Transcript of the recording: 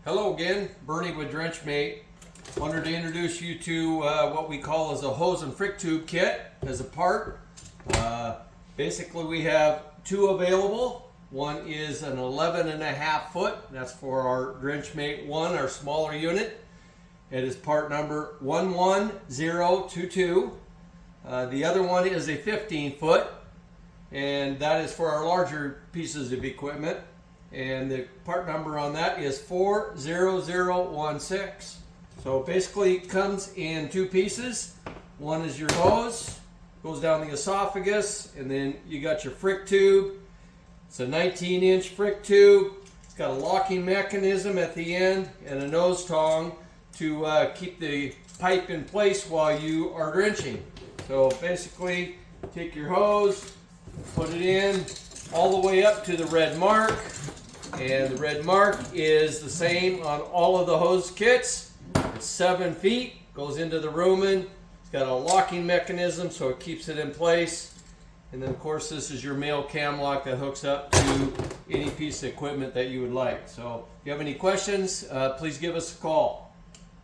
Hello again, Bernie with Drench-Mate. Wanted to introduce you to what we call as a hose and frick tube kit as a part. Basically we have two available. One is an 11.5 foot, that's for our Drench-Mate 1, our smaller unit. It is part number 11022. The other one is a 15 foot, and that is for our larger pieces of equipment. And the part number on that is 40016. So basically it comes in two pieces. One is your hose, goes down the esophagus, and then you got your frick tube. It's a 19-inch frick tube. It's got a locking mechanism at the end and a nose tongue to keep the pipe in place while you are drenching. So basically, take your hose, put it in all the way up to the red mark. And the red mark is the same on all of the hose kits. It's 7 feet, goes into the rumen. It's got a locking mechanism so it keeps it in place. And then of course this is your male cam lock that hooks up to any piece of equipment that you would like. So if you have any questions, please give us a call.